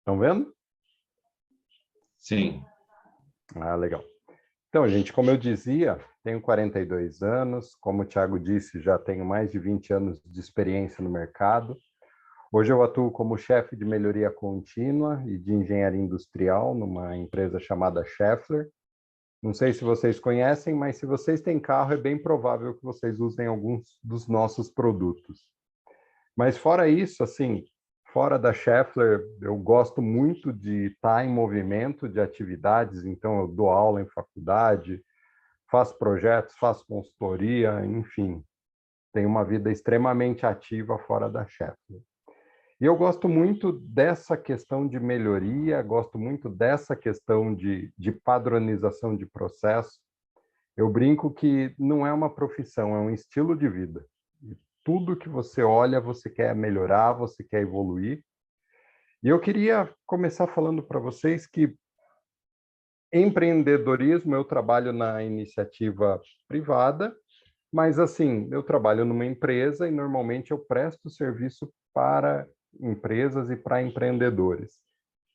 Estão vendo? Sim. Ah, legal. Então, gente, como eu dizia, tenho 42 anos, como o Thiago disse, já tenho mais de 20 anos de experiência no mercado. Hoje eu atuo como chefe de melhoria contínua e de engenharia industrial numa empresa chamada Schaeffler. Não sei se vocês conhecem, mas se vocês têm carro, é bem provável que vocês usem alguns dos nossos produtos. Mas fora isso, assim, fora da Schaeffler, eu gosto muito de estar em movimento de atividades, então eu dou aula em faculdade, faço projetos, faço consultoria, enfim, tenho uma vida extremamente ativa fora da Schaeffler. E eu gosto muito dessa questão de melhoria, gosto muito dessa questão de padronização de processo. Eu brinco que não é uma profissão, é um estilo de vida. E tudo que você olha, você quer melhorar, você quer evoluir. E eu queria começar falando para vocês que empreendedorismo, eu trabalho na iniciativa privada, mas assim, eu trabalho numa empresa e normalmente eu presto serviço para empresas e para empreendedores.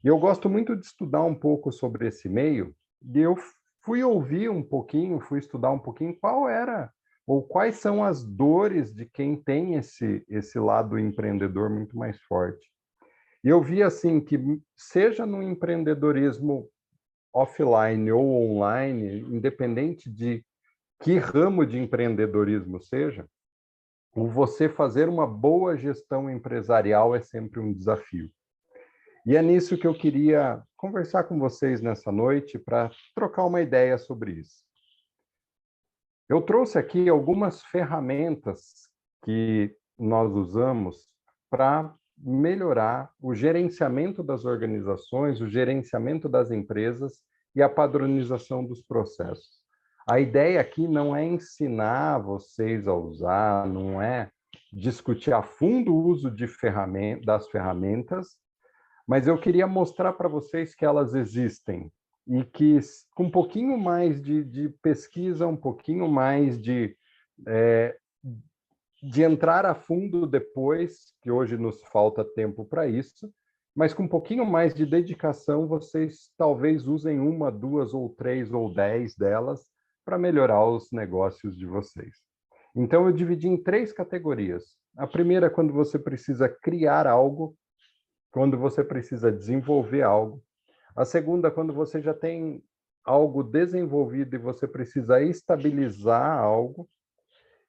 E eu gosto muito de estudar um pouco sobre esse meio, e eu fui ouvir um pouquinho, fui estudar um pouquinho qual era ou quais são as dores de quem tem esse lado empreendedor muito mais forte. E eu vi assim que seja no empreendedorismo offline ou online, independente de que ramo de empreendedorismo seja, o você fazer uma boa gestão empresarial é sempre um desafio. E é nisso que eu queria conversar com vocês nessa noite para trocar uma ideia sobre isso. Eu trouxe aqui algumas ferramentas que nós usamos para melhorar o gerenciamento das organizações, o gerenciamento das empresas e a padronização dos processos. A ideia aqui não é ensinar vocês a usar, não é discutir a fundo o uso das ferramentas, mas eu queria mostrar para vocês que elas existem e que, com um pouquinho mais de pesquisa, um pouquinho mais de entrar a fundo depois, que hoje nos falta tempo para isso, mas com um pouquinho mais de dedicação, vocês talvez usem uma, duas ou três ou 10 delas para melhorar os negócios de vocês. Então, eu dividi em 3 categorias. A primeira é quando você precisa criar algo, quando você precisa desenvolver algo. A segunda, quando você já tem algo desenvolvido e você precisa estabilizar algo.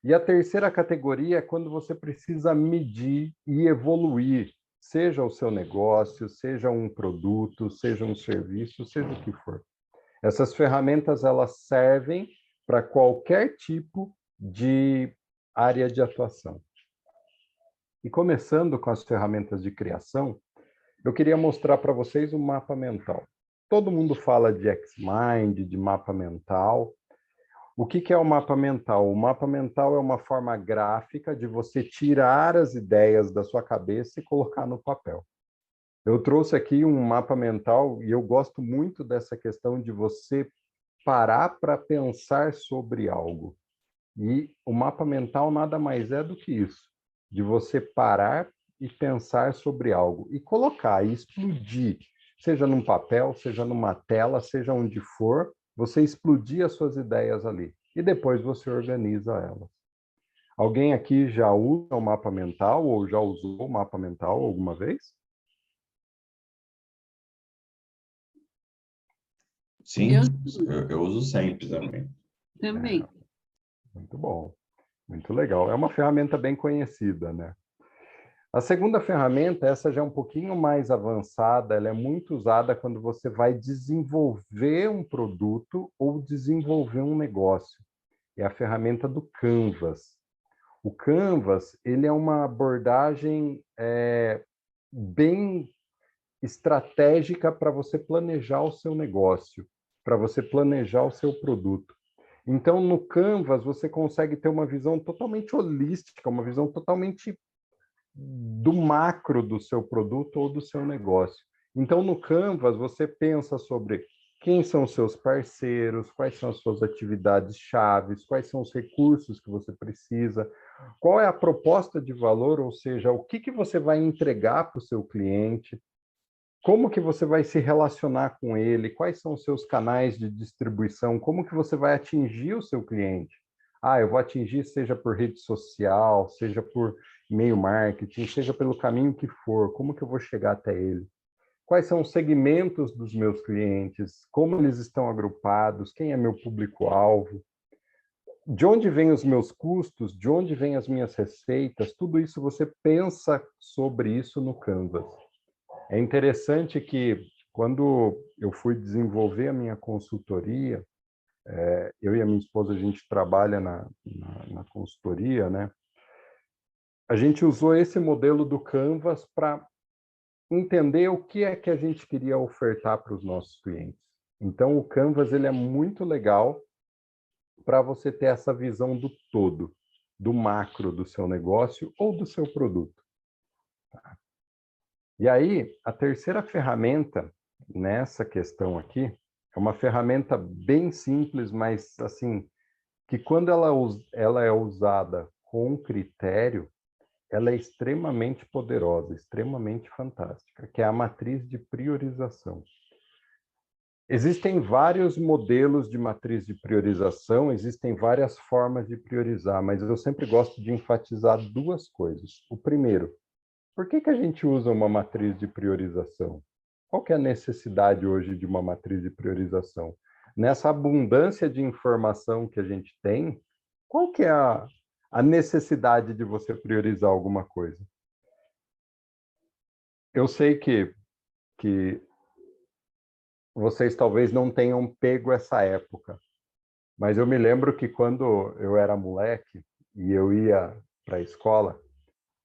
E a terceira categoria é quando você precisa medir e evoluir, seja o seu negócio, seja um produto, seja um serviço, seja o que for. Essas ferramentas elas servem para qualquer tipo de área de atuação. E começando com as ferramentas de criação, eu queria mostrar para vocês um mapa mental. Todo mundo fala de Xmind, de mapa mental. O que é o mapa mental? O mapa mental é uma forma gráfica de você tirar as ideias da sua cabeça e colocar no papel. Eu trouxe aqui um mapa mental e eu gosto muito dessa questão de você parar para pensar sobre algo. E o mapa mental nada mais é do que isso, de você parar e pensar sobre algo e colocar e explodir, seja num papel, seja numa tela, seja onde for, você explodir as suas ideias ali e depois você organiza elas. Alguém aqui já usa o mapa mental ou já usou o mapa mental alguma vez? Sim, eu uso sempre também. Também. Muito bom, muito legal. É uma ferramenta bem conhecida, né? A segunda ferramenta, essa já é um pouquinho mais avançada, ela é muito usada quando você vai desenvolver um produto ou desenvolver um negócio. É a ferramenta do Canvas. O Canvas, ele é uma abordagem bem estratégica para você planejar o seu negócio, para você planejar o seu produto. Então, no Canvas, você consegue ter uma visão totalmente holística, uma visão totalmente do macro do seu produto ou do seu negócio. Então, no Canvas, você pensa sobre quem são os seus parceiros, quais são as suas atividades chaves, quais são os recursos que você precisa, qual é a proposta de valor, ou seja, o que você vai entregar para o seu cliente, como que você vai se relacionar com ele, quais são os seus canais de distribuição, como que você vai atingir o seu cliente. Ah, eu vou atingir seja por rede social, seja por e-mail marketing, seja pelo caminho que for, como que eu vou chegar até ele? Quais são os segmentos dos meus clientes, como eles estão agrupados, quem é meu público-alvo, de onde vêm os meus custos, de onde vêm as minhas receitas, tudo isso você pensa sobre isso no Canvas. É interessante que quando eu fui desenvolver a minha consultoria, eu e a minha esposa, a gente trabalha na consultoria, né? A gente usou esse modelo do Canvas para entender o que é que a gente queria ofertar para os nossos clientes. Então, o Canvas ele é muito legal para você ter essa visão do todo, do macro do seu negócio ou do seu produto. E aí, a terceira ferramenta nessa questão aqui é uma ferramenta bem simples, mas assim, que quando ela é usada com critério, ela é extremamente poderosa, extremamente fantástica, que é a matriz de priorização. Existem vários modelos de matriz de priorização, existem várias formas de priorizar, mas eu sempre gosto de enfatizar duas coisas. O primeiro, por que a gente usa uma matriz de priorização? Qual que é a necessidade hoje de uma matriz de priorização? Nessa abundância de informação que a gente tem, qual que é a necessidade de você priorizar alguma coisa? Eu sei que vocês talvez não tenham pego essa época, mas eu me lembro que quando eu era moleque e eu ia para a escola,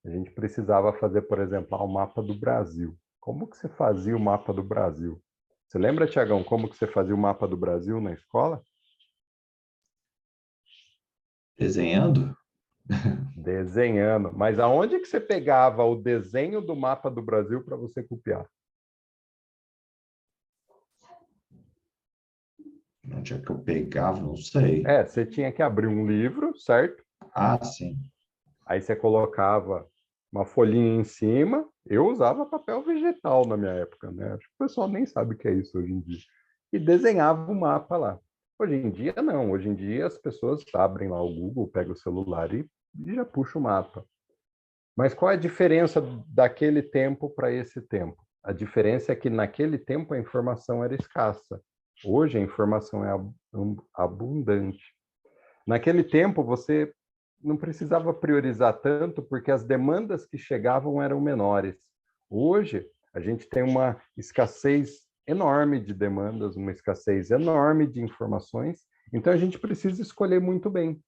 a gente precisava fazer, por exemplo, o mapa do Brasil. Como que você fazia o mapa do Brasil? Você lembra, Tiagão, como que você fazia o mapa do Brasil na escola? Desenhando? Desenhando. Mas aonde que você pegava o desenho do mapa do Brasil para você copiar? Onde é que eu pegava? Não sei. Você tinha que abrir um livro, certo? Ah, sim. Aí você colocava uma folhinha em cima. Eu usava papel vegetal na minha época, né? Acho que o pessoal nem sabe o que é isso hoje em dia. E desenhava o mapa lá. Hoje em dia, não. Hoje em dia, as pessoas abrem lá o Google, pegam o celular e já puxa o mapa. Mas qual é a diferença daquele tempo para esse tempo? A diferença é que naquele tempo a informação era escassa. Hoje a informação é abundante. Naquele tempo você não precisava priorizar tanto porque as demandas que chegavam eram menores. Hoje a gente tem uma escassez enorme de demandas, uma escassez enorme de informações, então a gente precisa escolher muito bem.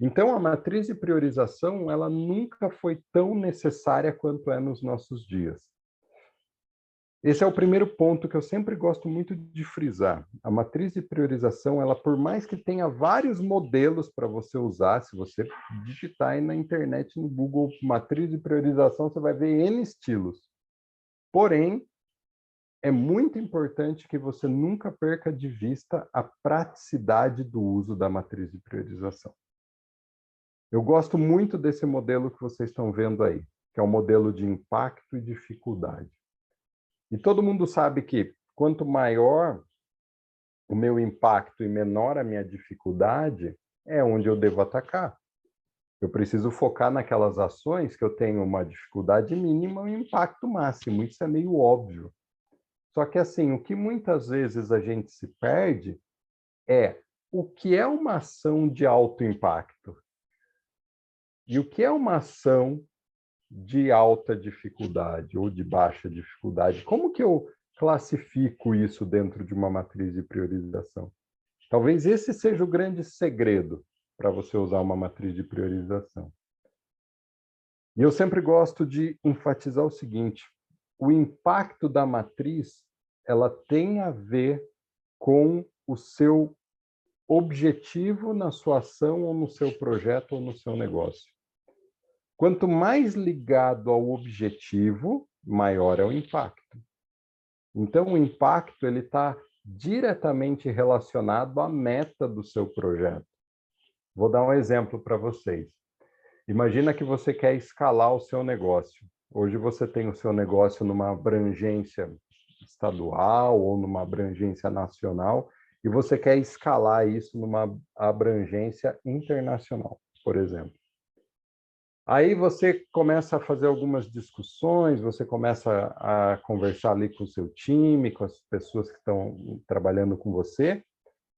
Então, a matriz de priorização, ela nunca foi tão necessária quanto é nos nossos dias. Esse é o primeiro ponto que eu sempre gosto muito de frisar. A matriz de priorização, ela por mais que tenha vários modelos para você usar, se você digitar aí na internet, no Google, matriz de priorização, você vai ver N estilos. Porém, é muito importante que você nunca perca de vista a praticidade do uso da matriz de priorização. Eu gosto muito desse modelo que vocês estão vendo aí, que é o modelo de impacto e dificuldade. E todo mundo sabe que quanto maior o meu impacto e menor a minha dificuldade, é onde eu devo atacar. Eu preciso focar naquelas ações que eu tenho uma dificuldade mínima e um impacto máximo. Isso é meio óbvio. Só que assim, o que muitas vezes a gente se perde é o que é uma ação de alto impacto e o que é uma ação de alta dificuldade ou de baixa dificuldade. Como que eu classifico isso dentro de uma matriz de priorização? Talvez esse seja o grande segredo para você usar uma matriz de priorização. E eu sempre gosto de enfatizar o seguinte: o impacto da matriz, ela tem a ver com o seu objetivo na sua ação ou no seu projeto ou no seu negócio. Quanto mais ligado ao objetivo, maior é o impacto. Então, o impacto ele está diretamente relacionado à meta do seu projeto. Vou dar um exemplo para vocês. Imagina que você quer escalar o seu negócio. Hoje você tem o seu negócio numa abrangência estadual ou numa abrangência nacional, e você quer escalar isso numa abrangência internacional, por exemplo. Aí você começa a fazer algumas discussões, você começa a conversar ali com o seu time, com as pessoas que estão trabalhando com você,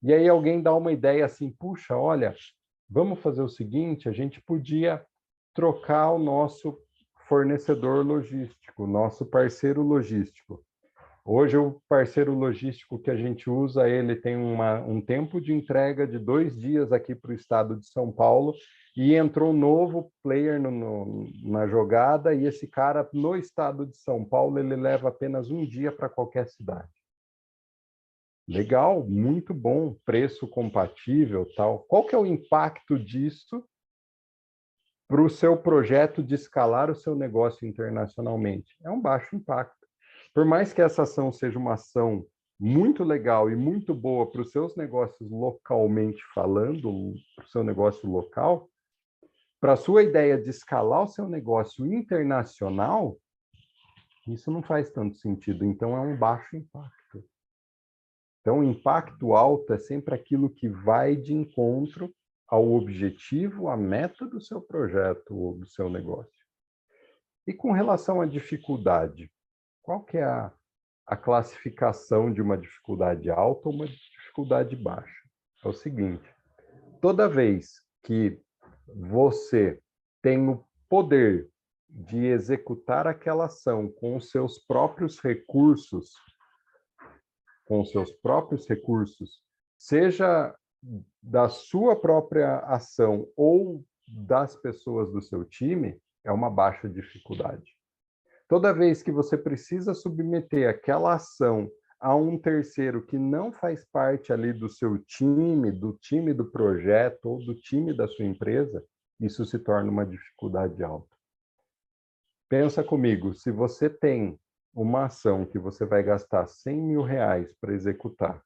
e aí alguém dá uma ideia assim, puxa, olha, vamos fazer o seguinte, a gente podia trocar o nosso fornecedor logístico, nosso parceiro logístico. Hoje o parceiro logístico que a gente usa, ele tem um tempo de entrega de 2 dias aqui para o estado de São Paulo, e entrou um novo player na jogada, e esse cara, no estado de São Paulo, ele leva apenas 1 dia para qualquer cidade. Legal, muito bom, preço compatível, tal. Qual que é o impacto disso para o seu projeto de escalar o seu negócio internacionalmente? É um baixo impacto. Por mais que essa ação seja uma ação muito legal e muito boa para os seus negócios localmente falando, para o seu negócio local, para a sua ideia de escalar o seu negócio internacional, isso não faz tanto sentido. Então, é um baixo impacto. Então, o impacto alto é sempre aquilo que vai de encontro ao objetivo, à meta do seu projeto ou do seu negócio. E com relação à dificuldade, qual que é a classificação de uma dificuldade alta ou uma dificuldade baixa? É o seguinte, toda vez que você tem o poder de executar aquela ação com os seus próprios recursos, seja da sua própria ação ou das pessoas do seu time, é uma baixa dificuldade. Toda vez que você precisa submeter aquela ação a um terceiro que não faz parte ali do seu time, do time do projeto ou do time da sua empresa, isso se torna uma dificuldade alta. Pensa comigo, se você tem uma ação que você vai gastar R$100.000 para executar,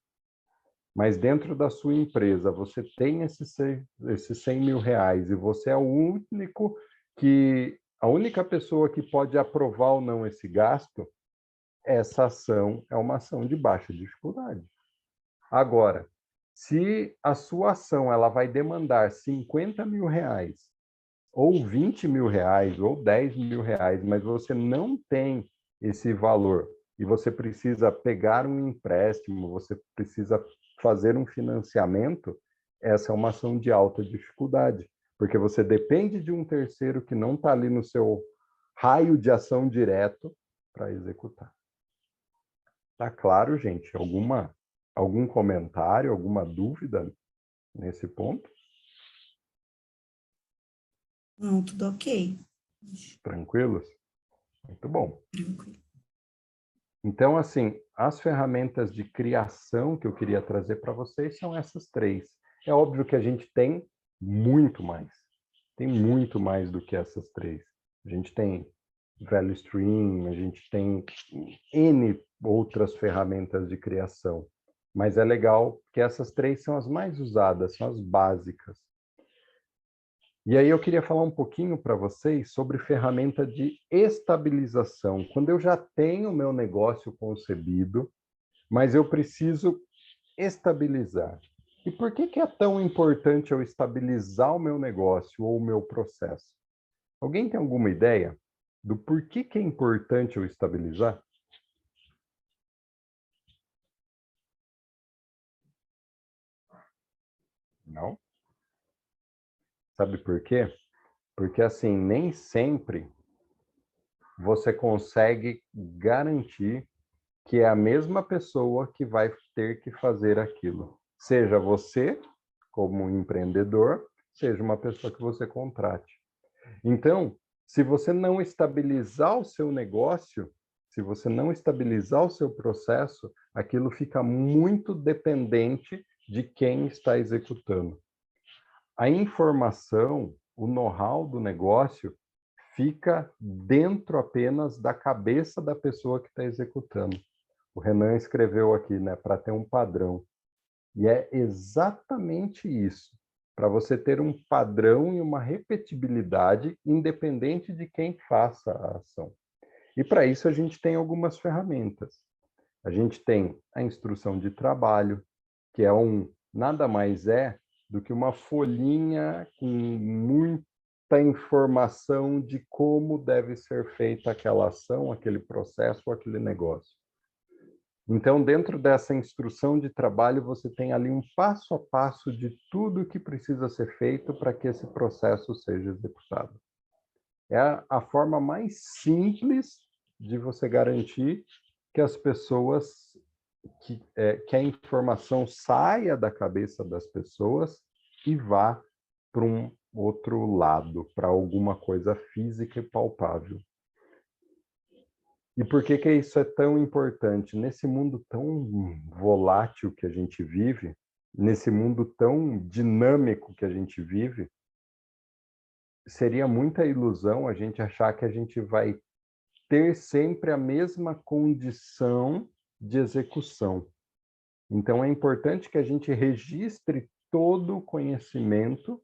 mas dentro da sua empresa você tem esses R$100.000 e você é a única pessoa que pode aprovar ou não esse gasto, essa ação é uma ação de baixa dificuldade. Agora, se a sua ação ela vai demandar R$50.000, ou R$20.000, ou R$10.000, mas você não tem esse valor e você precisa pegar um empréstimo, você precisa fazer um financiamento, essa é uma ação de alta dificuldade, porque você depende de um terceiro que não está ali no seu raio de ação direto para executar. Tá claro, gente? Algum comentário, alguma dúvida nesse ponto? Não, tudo ok. Tranquilos? Muito bom. Tranquilo. Então, assim, as ferramentas de criação que eu queria trazer para vocês são essas 3. É óbvio que a gente tem muito mais. Tem muito mais do que essas 3. A gente tem Value Stream, a gente tem N outras ferramentas de criação. Mas é legal que essas 3 são as mais usadas, são as básicas. E aí eu queria falar um pouquinho para vocês sobre ferramenta de estabilização. Quando eu já tenho o meu negócio concebido, mas eu preciso estabilizar. E por que é tão importante eu estabilizar o meu negócio ou o meu processo? Alguém tem alguma ideia do porquê que é importante eu estabilizar? Não? Sabe por quê? Porque, assim, nem sempre você consegue garantir que é a mesma pessoa que vai ter que fazer aquilo. Seja você, como empreendedor, seja uma pessoa que você contrate. Então, se você não estabilizar o seu negócio, se você não estabilizar o seu processo, aquilo fica muito dependente de quem está executando. A informação, o know-how do negócio fica dentro apenas da cabeça da pessoa que está executando. O Renan escreveu aqui, né, para ter um padrão. E é exatamente isso. Para você ter um padrão e uma repetibilidade, independente de quem faça a ação. E para isso a gente tem algumas ferramentas. A gente tem a instrução de trabalho, que nada mais é do que uma folhinha com muita informação de como deve ser feita aquela ação, aquele processo, aquele negócio. Então, dentro dessa instrução de trabalho, você tem ali um passo a passo de tudo que precisa ser feito para que esse processo seja executado. É a forma mais simples de você garantir que as pessoas, que a informação saia da cabeça das pessoas e vá para um outro lado, para alguma coisa física e palpável. E por que que isso é tão importante? Nesse mundo tão volátil que a gente vive, nesse mundo tão dinâmico que a gente vive, seria muita ilusão a gente achar que a gente vai ter sempre a mesma condição de execução. Então, é importante que a gente registre todo o conhecimento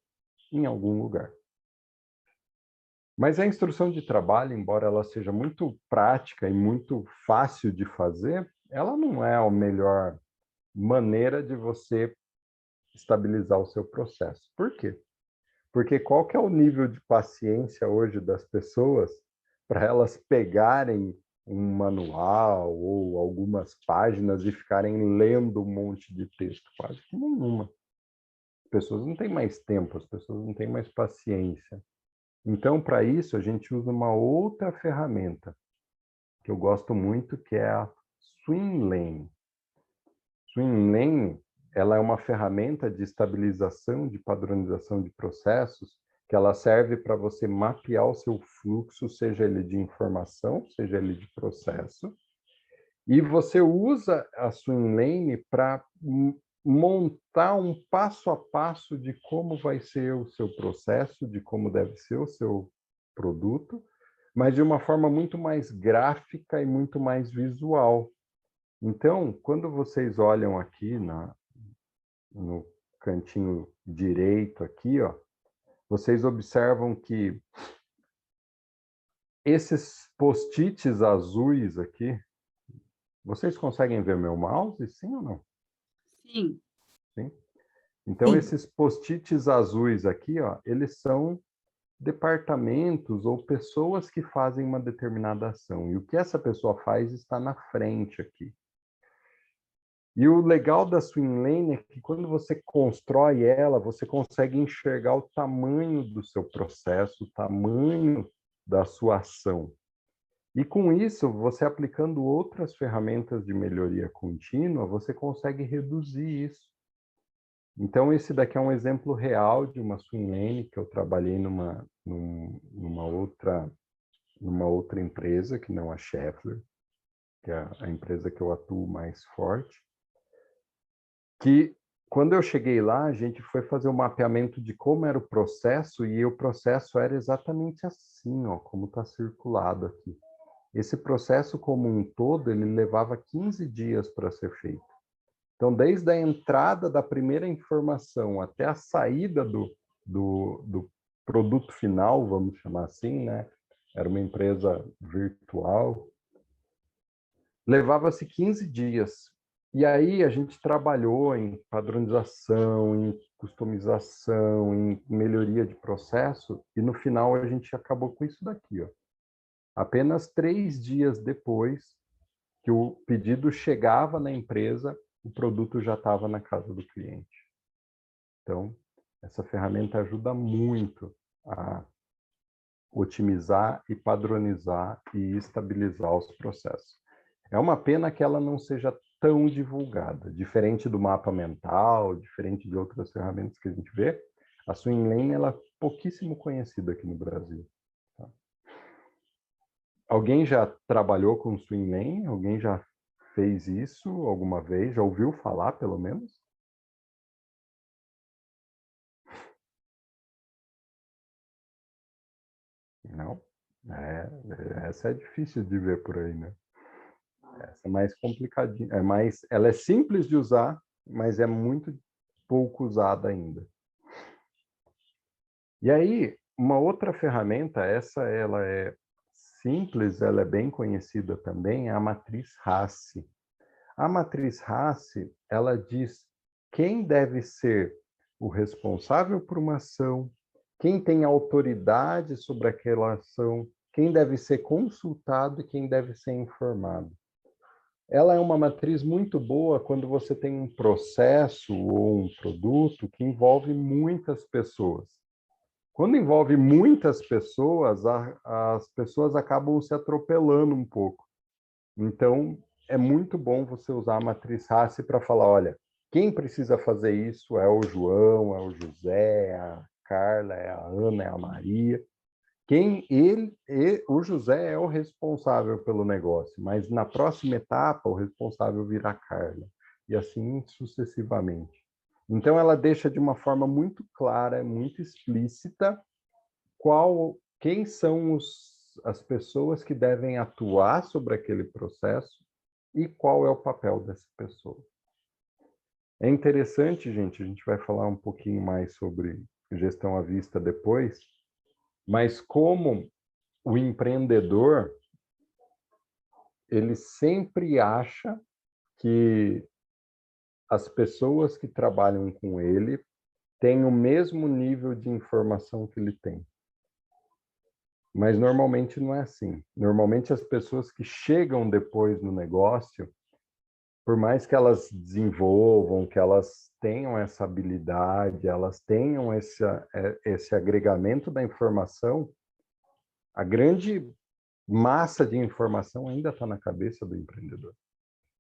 em algum lugar. Mas a instrução de trabalho, embora ela seja muito prática e muito fácil de fazer, ela não é a melhor maneira de você estabilizar o seu processo. Por quê? Porque qual que é o nível de paciência hoje das pessoas para elas pegarem um manual ou algumas páginas e ficarem lendo um monte de texto? Quase que nenhuma. As pessoas não têm mais tempo, as pessoas não têm mais paciência. Então, para isso, a gente usa uma outra ferramenta que eu gosto muito, que é a Swimlane. Swimlane, ela é uma ferramenta de estabilização, de padronização de processos, que ela serve para você mapear o seu fluxo, seja ele de informação, seja ele de processo. E você usa a Swimlane para montar um passo a passo de como vai ser o seu processo, de como deve ser o seu produto, mas de uma forma muito mais gráfica e muito mais visual. Então, quando vocês olham aqui no cantinho direito aqui, ó, vocês observam que esses post-its azuis aqui, vocês conseguem ver meu mouse, sim ou não? Sim. Sim. Então, Sim. esses post-its azuis aqui, ó, eles são departamentos ou pessoas que fazem uma determinada ação. E o que essa pessoa faz está na frente aqui. E o legal da Swimlane é que quando você constrói ela, você consegue enxergar o tamanho do seu processo, o tamanho da sua ação. E com isso, você aplicando outras ferramentas de melhoria contínua, você consegue reduzir isso. Então, esse daqui é um exemplo real de uma Swimlane que eu trabalhei numa outra empresa, que não a Schaeffler, que é a empresa que eu atuo mais forte, que quando eu cheguei lá, a gente foi fazer o mapeamento de como era o processo, e o processo era exatamente assim, ó, como está circulado aqui. Esse processo como um todo, ele levava 15 dias para ser feito. Então, desde a entrada da primeira informação até a saída do produto final, vamos chamar assim, né? Era uma empresa virtual. Levava-se 15 dias. E aí a gente trabalhou em padronização, em customização, em melhoria de processo, e no final a gente acabou com isso daqui, ó. Apenas 3 dias depois que o pedido chegava na empresa, o produto já estava na casa do cliente. Então, essa ferramenta ajuda muito a otimizar e padronizar e estabilizar os processos. É uma pena que ela não seja tão divulgada, diferente do mapa mental, diferente de outras ferramentas que a gente vê. A Swimlane, ela é pouquíssimo conhecida aqui no Brasil. Tá? Alguém já trabalhou com Swimlane? Alguém já fez isso alguma vez? Já ouviu falar, pelo menos? Não? Essa é difícil de ver por aí, né? Essa é mais complicadinha. Ela é simples de usar, mas é muito pouco usada ainda. E aí, uma outra ferramenta, ela é simples, ela é bem conhecida também, é a matriz RACI. A matriz Hasse, ela diz quem deve ser o responsável por uma ação, quem tem autoridade sobre aquela ação, quem deve ser consultado e quem deve ser informado. Ela é uma matriz muito boa quando você tem um processo ou um produto que envolve muitas pessoas. Quando envolve muitas pessoas, as pessoas acabam se atropelando um pouco. Então, é muito bom você usar a matriz Hasse para falar, olha, quem precisa fazer isso é o João, é o José, é a Carla, é a Ana, é a Maria. O José é o responsável pelo negócio, mas na próxima etapa o responsável virá a Carla, e assim sucessivamente. Então ela deixa de uma forma muito clara, muito explícita, quem são as pessoas que devem atuar sobre aquele processo e qual é o papel dessa pessoa. É interessante, gente, a gente vai falar um pouquinho mais sobre gestão à vista depois, mas como o empreendedor, ele sempre acha que as pessoas que trabalham com ele têm o mesmo nível de informação que ele tem. Mas normalmente não é assim. Normalmente as pessoas que chegam depois no negócio, por mais que elas desenvolvam, que elas tenham essa habilidade, elas tenham esse agregamento da informação, a grande massa de informação ainda está na cabeça do empreendedor.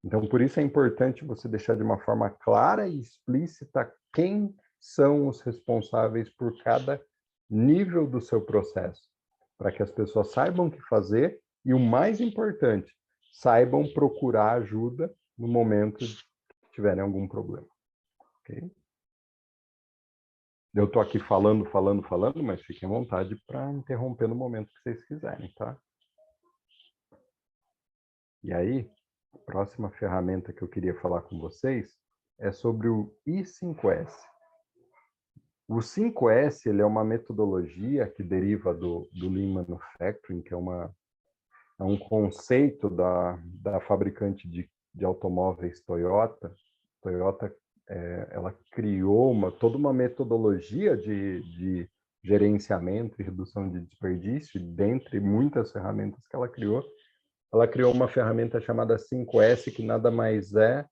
Então, por isso é importante você deixar de uma forma clara e explícita quem são os responsáveis por cada nível do seu processo, para que as pessoas saibam o que fazer e, o mais importante, saibam procurar ajuda no momento que tiverem algum problema. Okay? Eu estou aqui falando, mas fiquem à vontade para interromper no momento que vocês quiserem, tá? E aí, a próxima ferramenta que eu queria falar com vocês é sobre o I5S. O 5S ele é uma metodologia que deriva do Lean Manufacturing, que é um conceito da fabricante de automóveis Toyota. Toyota ela criou toda uma metodologia de gerenciamento e redução de desperdício, dentre muitas ferramentas que ela criou uma ferramenta chamada 5S, que nada mais é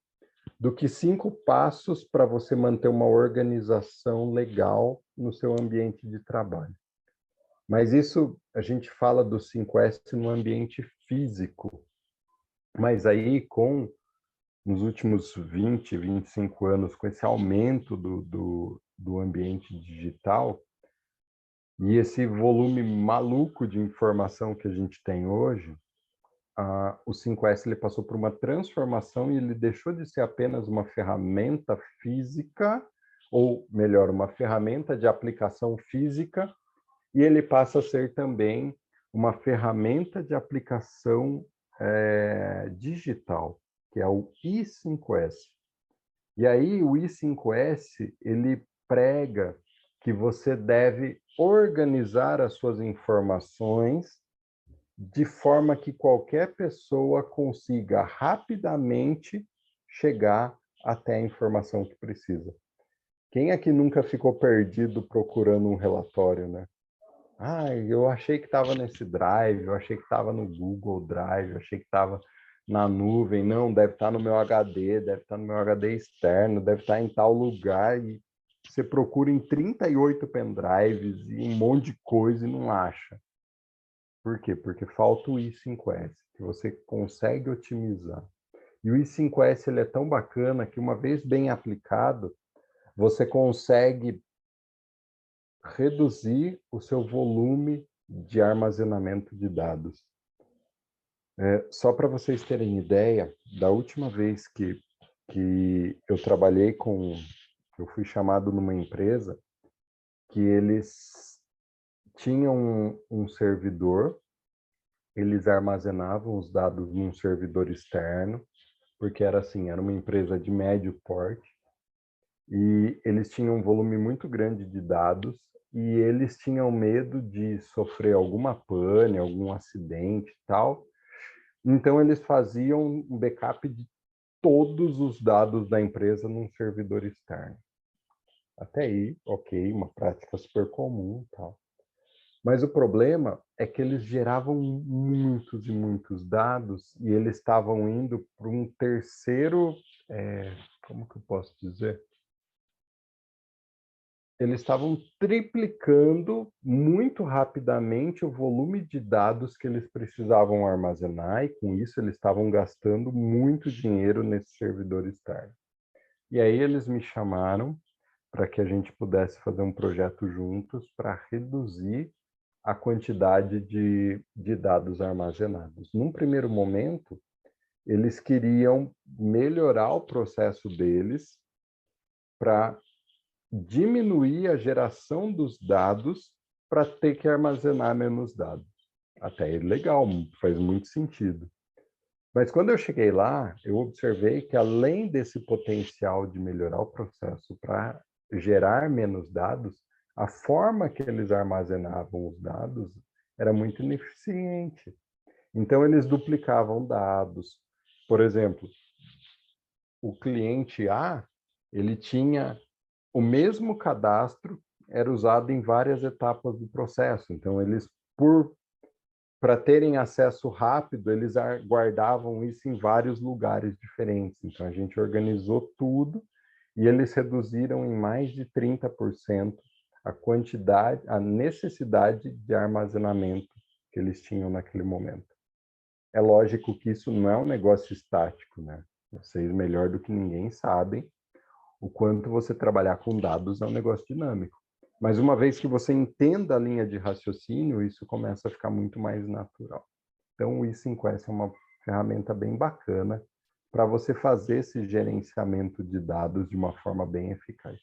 do que 5 passos para você manter uma organização legal no seu ambiente de trabalho. Mas isso, a gente fala do 5S no ambiente físico. Mas aí, nos últimos 20, 25 anos, com esse aumento do ambiente digital, e esse volume maluco de informação que a gente tem hoje, o 5S ele passou por uma transformação e ele deixou de ser apenas uma ferramenta física, ou melhor, uma ferramenta de aplicação física, e ele passa a ser também uma ferramenta de aplicação digital, que é o I5S. E aí o I5S ele prega que você deve organizar as suas informações de forma que qualquer pessoa consiga rapidamente chegar até a informação que precisa. Quem aqui nunca ficou perdido procurando um relatório, né? Eu achei que estava nesse Drive, eu achei que estava no Google Drive, eu achei que estava na nuvem. Não, deve estar no meu HD, deve estar no meu HD externo, deve estar em tal lugar. E você procura em 38 pendrives e um monte de coisa e não acha. Por quê? Porque falta o I5S, que você consegue otimizar. E o I5S ele é tão bacana que, uma vez bem aplicado, você consegue reduzir o seu volume de armazenamento de dados. Só para vocês terem ideia, da última vez que eu trabalhei eu fui chamado numa empresa que eles tinham um servidor, eles armazenavam os dados num servidor externo, porque era uma empresa de médio porte, e eles tinham um volume muito grande de dados, e eles tinham medo de sofrer alguma pane, algum acidente e tal. Então, eles faziam um backup de todos os dados da empresa num servidor externo. Até aí, ok, uma prática super comum e tal. Mas o problema é que eles geravam muitos e muitos dados e eles estavam indo para um terceiro... como que eu posso dizer? Eles estavam triplicando muito rapidamente o volume de dados que eles precisavam armazenar e, com isso, eles estavam gastando muito dinheiro nesse servidor externo. E aí eles me chamaram para que a gente pudesse fazer um projeto juntos para reduzir a quantidade de dados armazenados. Num primeiro momento, eles queriam melhorar o processo deles para diminuir a geração dos dados para ter que armazenar menos dados. Até aí, legal, faz muito sentido. Mas quando eu cheguei lá, eu observei que além desse potencial de melhorar o processo para gerar menos dados, a forma que eles armazenavam os dados era muito ineficiente. Então, eles duplicavam dados. Por exemplo, o cliente A, ele tinha o mesmo cadastro, era usado em várias etapas do processo. Então, eles, para terem acesso rápido, eles guardavam isso em vários lugares diferentes. Então, a gente organizou tudo e eles reduziram em mais de 30% a quantidade, a necessidade de armazenamento que eles tinham naquele momento. É lógico que isso não é um negócio estático, né? Vocês, melhor do que ninguém, sabem o quanto você trabalhar com dados é um negócio dinâmico. Mas uma vez que você entenda a linha de raciocínio, isso começa a ficar muito mais natural. Então, o E5S é uma ferramenta bem bacana para você fazer esse gerenciamento de dados de uma forma bem eficaz.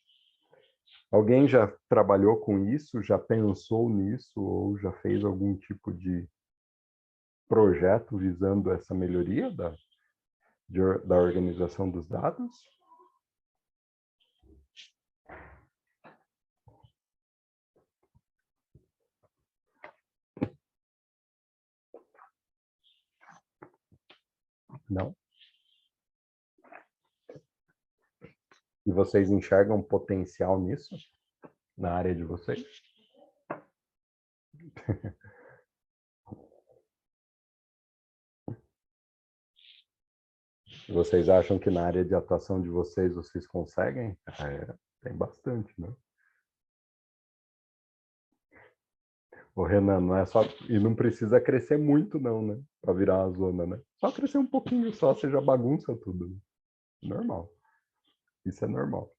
Alguém já trabalhou com isso, já pensou nisso ou já fez algum tipo de projeto visando essa melhoria da organização dos dados? Não? E vocês enxergam potencial nisso? Na área de vocês? Vocês acham que na área de atuação de vocês conseguem? Tem bastante, né? Ô, Renan, não é só... E não precisa crescer muito, não, né? Para virar uma zona, né? Só crescer um pouquinho só, você já bagunça tudo. Né? Normal. Isso é normal.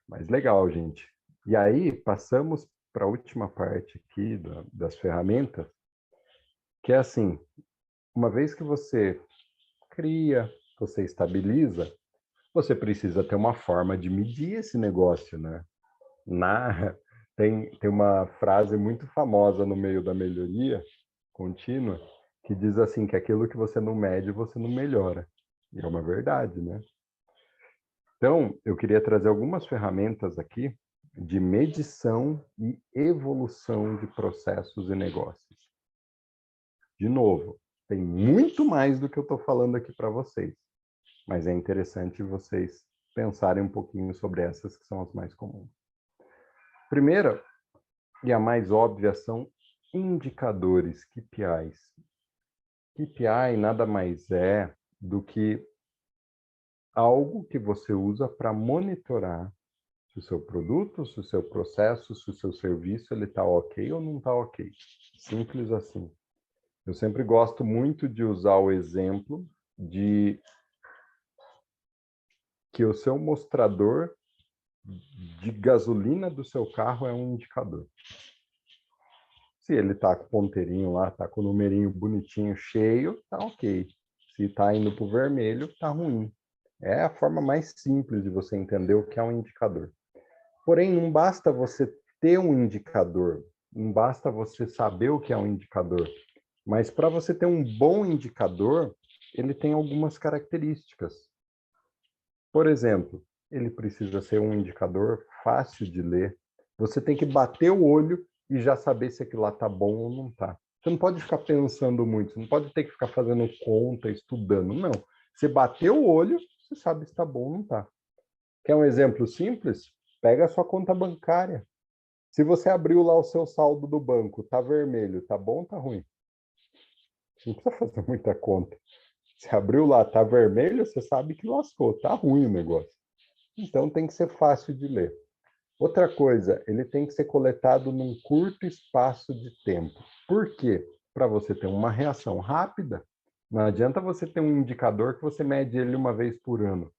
Mas legal, gente. E aí, passamos para a última parte aqui das ferramentas, que é assim, uma vez que você cria, você estabiliza, você precisa ter uma forma de medir esse negócio, né? Tem uma frase muito famosa no meio da melhoria contínua, que diz assim, que aquilo que você não mede, você não melhora. E é uma verdade, né? Então, eu queria trazer algumas ferramentas aqui de medição e evolução de processos e negócios. De novo, tem muito mais do que eu estou falando aqui para vocês, mas é interessante vocês pensarem um pouquinho sobre essas que são as mais comuns. Primeira, e a mais óbvia, são indicadores, KPIs. KPI nada mais é do que algo que você usa para monitorar se o seu produto, se o seu processo, se o seu serviço ele está ok ou não está ok. Simples assim. Eu sempre gosto muito de usar o exemplo de que o seu mostrador de gasolina do seu carro é um indicador. Se ele está com o ponteirinho lá, está com o numerinho bonitinho, cheio, tá ok. Se está indo para o vermelho, tá ruim. É a forma mais simples de você entender o que é um indicador. Porém, não basta você ter um indicador, não basta você saber o que é um indicador, mas para você ter um bom indicador, ele tem algumas características. Por exemplo, ele precisa ser um indicador fácil de ler. Você tem que bater o olho e já saber se aquilo lá está bom ou não está. Você não pode ficar pensando muito, você não pode ter que ficar fazendo conta, estudando, não. Você bateu o olho, você sabe se está bom ou não está. Quer um exemplo simples? Pega a sua conta bancária. Se você abriu lá o seu saldo do banco, tá vermelho, tá bom ou tá ruim? Não precisa fazer muita conta. Se abriu lá, tá vermelho, você sabe que lascou, tá ruim o negócio. Então tem que ser fácil de ler. Outra coisa, ele tem que ser coletado num curto espaço de tempo. Por quê? Para você ter uma reação rápida. Não adianta você ter um indicador que você mede ele uma vez por ano.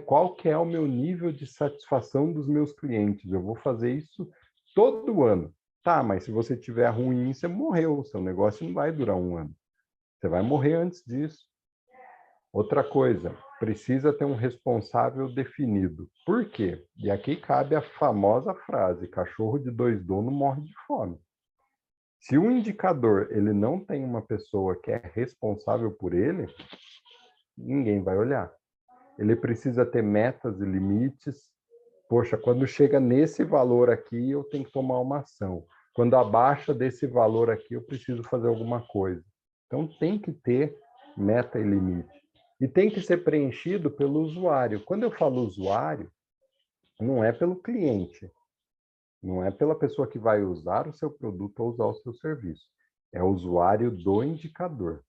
Qual que é o meu nível de satisfação dos meus clientes? Eu vou fazer isso todo ano. Tá, mas se você tiver ruim, você morreu. Seu negócio não vai durar um ano. Você vai morrer antes disso. Outra coisa, precisa ter um responsável definido. Por quê? E aqui cabe a famosa frase: cachorro de dois donos morre de fome. Se o indicador ele não tem uma pessoa que é responsável por ele, ninguém vai olhar. Ele precisa ter metas e limites. Poxa, quando chega nesse valor aqui, eu tenho que tomar uma ação. Quando abaixa desse valor aqui, eu preciso fazer alguma coisa. Então, tem que ter meta e limite. E tem que ser preenchido pelo usuário. Quando eu falo usuário, não é pelo cliente. Não é pela pessoa que vai usar o seu produto ou usar o seu serviço. É o usuário do indicador.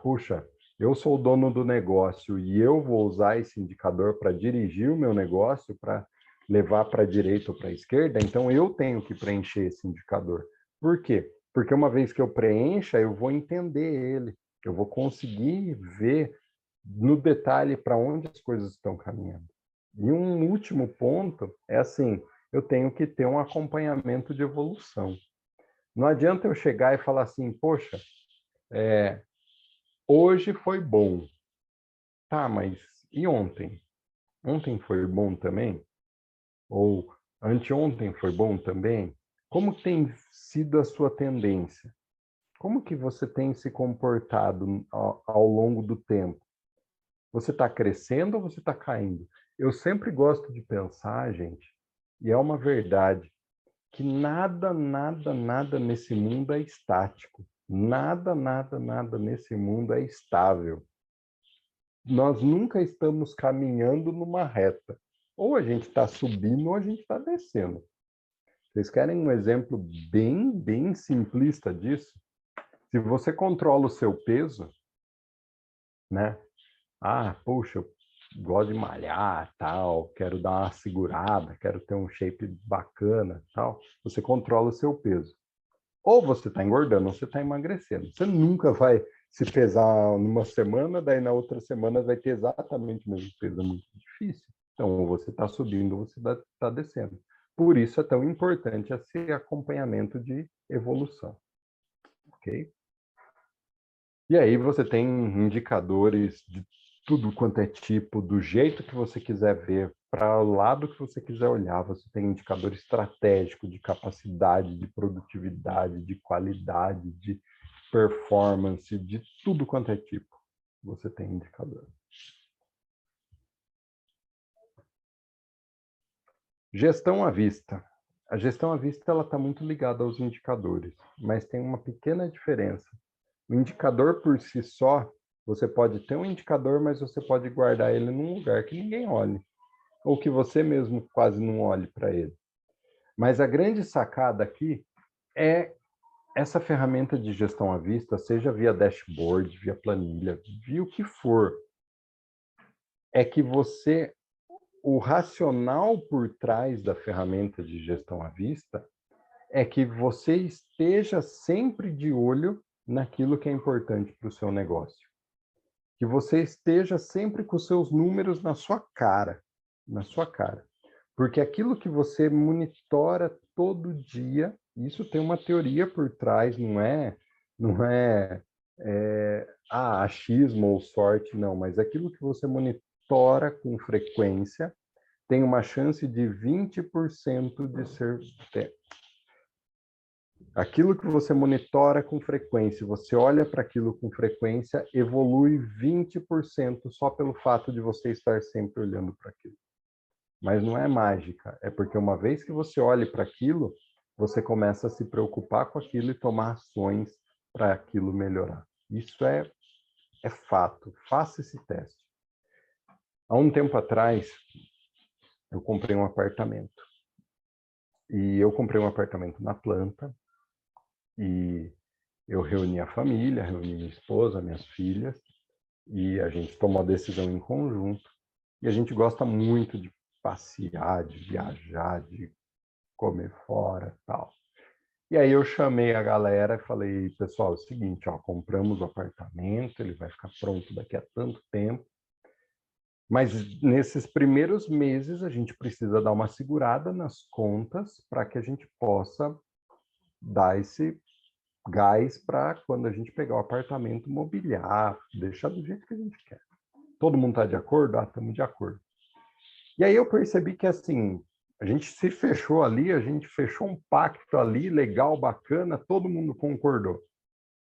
Puxa, eu sou o dono do negócio e eu vou usar esse indicador para dirigir o meu negócio, para levar para a direita ou para a esquerda, então eu tenho que preencher esse indicador. Por quê? Porque uma vez que eu preencha, eu vou entender ele, eu vou conseguir ver no detalhe para onde as coisas estão caminhando. E um último ponto é assim, eu tenho que ter um acompanhamento de evolução. Não adianta eu chegar e falar assim, poxa, hoje foi bom. Tá, mas e ontem? Ontem foi bom também? Ou anteontem foi bom também? Como tem sido a sua tendência? Como que você tem se comportado ao longo do tempo? Você está crescendo ou você está caindo? Eu sempre gosto de pensar, gente, e é uma verdade, que nada, nada, nada nesse mundo é estático. Nada, nada, nada nesse mundo é estável. Nós nunca estamos caminhando numa reta. Ou a gente está subindo ou a gente está descendo. Vocês querem um exemplo bem, bem simplista disso? Se você controla o seu peso, né? Poxa, eu gosto de malhar, tal, quero dar uma segurada, quero ter um shape bacana, tal. Você controla o seu peso. Ou você está engordando ou você está emagrecendo. Você nunca vai se pesar numa semana, daí na outra semana vai ter exatamente o mesmo peso. É muito difícil. Então, ou você está subindo ou você está descendo. Por isso é tão importante esse acompanhamento de evolução. Ok? E aí você tem indicadores de tudo quanto é tipo, do jeito que você quiser ver, para o lado que você quiser olhar. Você tem indicador estratégico de capacidade, de produtividade, de qualidade, de performance, de tudo quanto é tipo. Você tem indicador. Gestão à vista. A gestão à vista ela está muito ligada aos indicadores, mas tem uma pequena diferença. O indicador por si só, você pode ter um indicador, mas você pode guardar ele num lugar que ninguém olhe, ou que você mesmo quase não olhe para ele. Mas a grande sacada aqui é essa ferramenta de gestão à vista, seja via dashboard, via planilha, via o que for, é que o racional por trás da ferramenta de gestão à vista é que você esteja sempre de olho naquilo que é importante para o seu negócio. Que você esteja sempre com os seus números na sua cara, Porque aquilo que você monitora todo dia, isso tem uma teoria por trás, não é achismo ou sorte, não, mas aquilo que você monitora com frequência tem uma chance de 20% de ser aquilo que você monitora com frequência, você olha para aquilo com frequência, evolui 20% só pelo fato de você estar sempre olhando para aquilo. Mas não é mágica, é porque uma vez que você olhe para aquilo, você começa a se preocupar com aquilo e tomar ações para aquilo melhorar. Isso é é fato. Faça esse teste. Há um tempo atrás, eu comprei um apartamento. E eu comprei um apartamento na planta. E eu reuni a família, reuni minha esposa, minhas filhas. E a gente tomou a decisão em conjunto. E a gente gosta muito de passear, de viajar, de comer fora e tal. E aí eu chamei a galera e falei, pessoal, é o seguinte, ó, compramos o apartamento, ele vai ficar pronto daqui a tanto tempo, mas nesses primeiros meses a gente precisa dar uma segurada nas contas para que a gente possa dar esse gás para quando a gente pegar o apartamento mobiliar, deixar do jeito que a gente quer. Todo mundo está de acordo? Ah, estamos de acordo. E aí eu percebi que, assim, a gente se fechou ali, a gente fechou um pacto ali, legal, bacana, todo mundo concordou.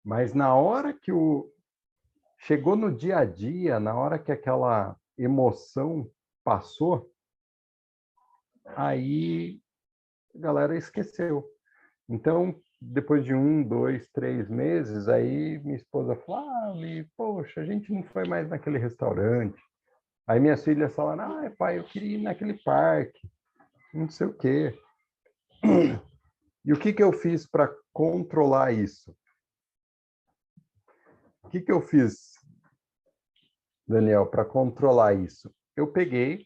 Mas na hora que chegou no dia a dia, na hora que aquela emoção passou, aí a galera esqueceu. Então, depois de 1, 2, 3 meses, aí minha esposa falou, poxa, a gente não foi mais naquele restaurante. Aí minhas filhas falaram, pai, eu queria ir naquele parque, não sei o quê. E o que eu fiz para controlar isso? O que eu fiz, Daniel, para controlar isso? Eu peguei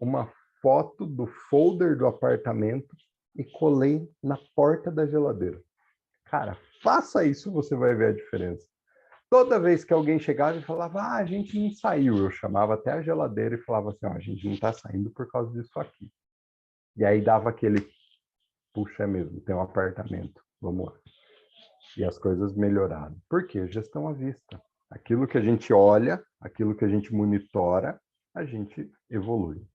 uma foto do folder do apartamento e colei na porta da geladeira. Cara, faça isso, você vai ver a diferença. Toda vez que alguém chegava e falava, a gente não saiu, eu chamava até a geladeira e falava assim, a gente não está saindo por causa disso aqui. E aí dava aquele, puxa, é mesmo, tem um apartamento, vamos lá. E as coisas melhoraram. Por quê? Gestão à vista. Aquilo que a gente olha, aquilo que a gente monitora, a gente evolui.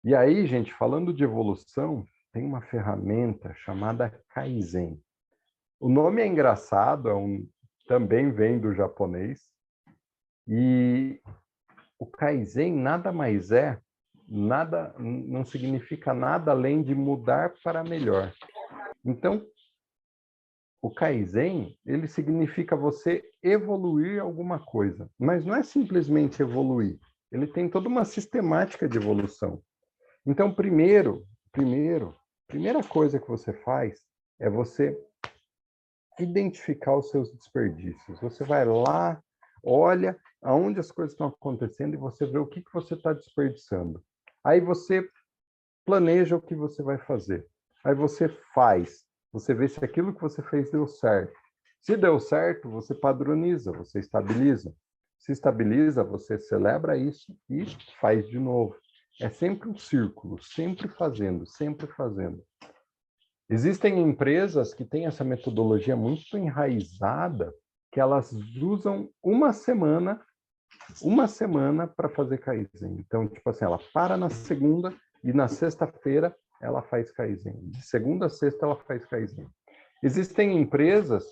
E aí, gente, falando de evolução, tem uma ferramenta chamada Kaizen. O nome é engraçado, também vem do japonês. E o Kaizen nada mais não significa nada além de mudar para melhor. Então, o Kaizen, ele significa você evoluir alguma coisa, mas não é simplesmente evoluir. Ele tem toda uma sistemática de evolução. Então, primeira coisa que você faz é você identificar os seus desperdícios. Você vai lá, olha aonde as coisas estão acontecendo e você vê o que você está desperdiçando. Aí você planeja o que você vai fazer. Aí você faz. Você vê se aquilo que você fez deu certo. Se deu certo, você padroniza, você estabiliza. Se estabiliza, você celebra isso e faz de novo. É sempre um círculo, sempre fazendo, sempre fazendo. Existem empresas que têm essa metodologia muito enraizada, que elas usam uma semana para fazer Kaizen. Então, tipo assim, ela para na segunda e na sexta-feira ela faz Kaizen. De segunda a sexta ela faz Kaizen. Existem empresas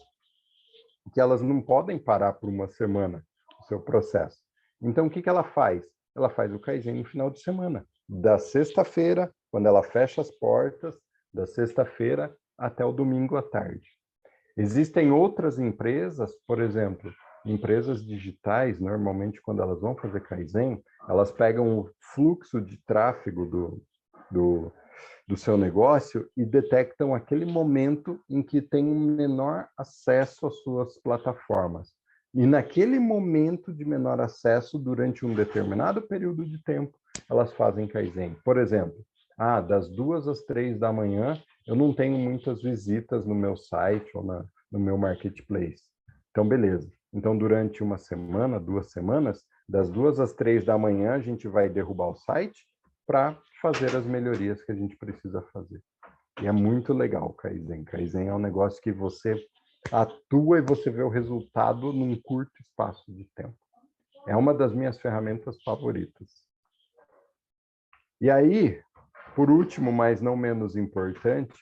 que elas não podem parar por uma semana o seu processo. Então, o que ela faz? Ela faz o Kaizen no final de semana. Da sexta-feira, quando ela fecha as portas, da sexta-feira até o domingo à tarde. Existem outras empresas, por exemplo, empresas digitais, normalmente quando elas vão fazer Kaizen, elas pegam o fluxo de tráfego do seu negócio e detectam aquele momento em que tem um menor acesso às suas plataformas. E naquele momento de menor acesso, durante um determinado período de tempo, elas fazem Kaizen. Por exemplo, das 2 às 3 da manhã, eu não tenho muitas visitas no meu site ou no meu marketplace. Então, beleza. Então, durante uma semana, 2 semanas, das 2 às 3 da manhã, a gente vai derrubar o site para fazer as melhorias que a gente precisa fazer. E é muito legal o Kaizen. Kaizen é um negócio que você atua e você vê o resultado num curto espaço de tempo. É uma das minhas ferramentas favoritas. E aí, por último, mas não menos importante,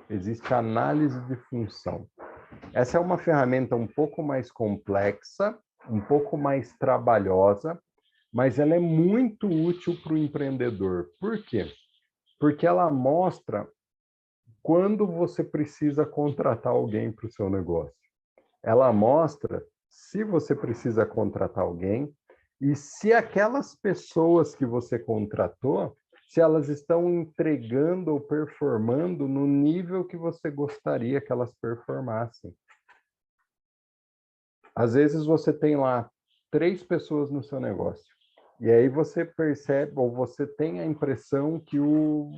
existe a análise de função. Essa é uma ferramenta um pouco mais complexa, um pouco mais trabalhosa, mas ela é muito útil para o empreendedor. Por quê? Porque ela mostra quando você precisa contratar alguém para o seu negócio. Ela mostra se você precisa contratar alguém e se aquelas pessoas que você contratou, se elas estão entregando ou performando no nível que você gostaria que elas performassem. Às vezes você tem lá 3 pessoas no seu negócio, e aí você percebe, ou você tem a impressão que o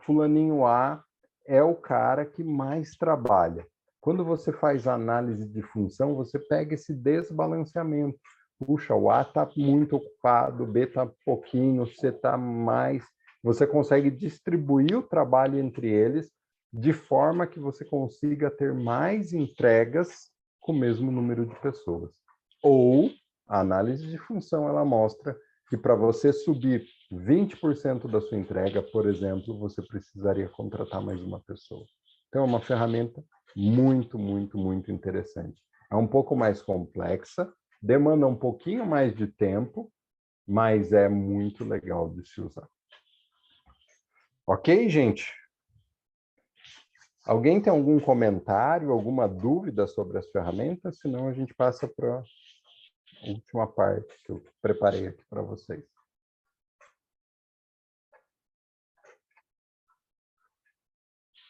fulaninho A é o cara que mais trabalha. Quando você faz análise de função, você pega esse desbalanceamento. Puxa, o A está muito ocupado, o B está pouquinho, o C está mais. Você consegue distribuir o trabalho entre eles de forma que você consiga ter mais entregas com o mesmo número de pessoas. Ou a análise de função, ela mostra que para você subir 20% da sua entrega, por exemplo, você precisaria contratar mais uma pessoa. Então, é uma ferramenta muito, muito, muito interessante. É um pouco mais complexa, demanda um pouquinho mais de tempo, mas é muito legal de se usar. Ok, gente? Alguém tem algum comentário, alguma dúvida sobre as ferramentas? Senão a gente passa para a última parte que eu preparei aqui para vocês.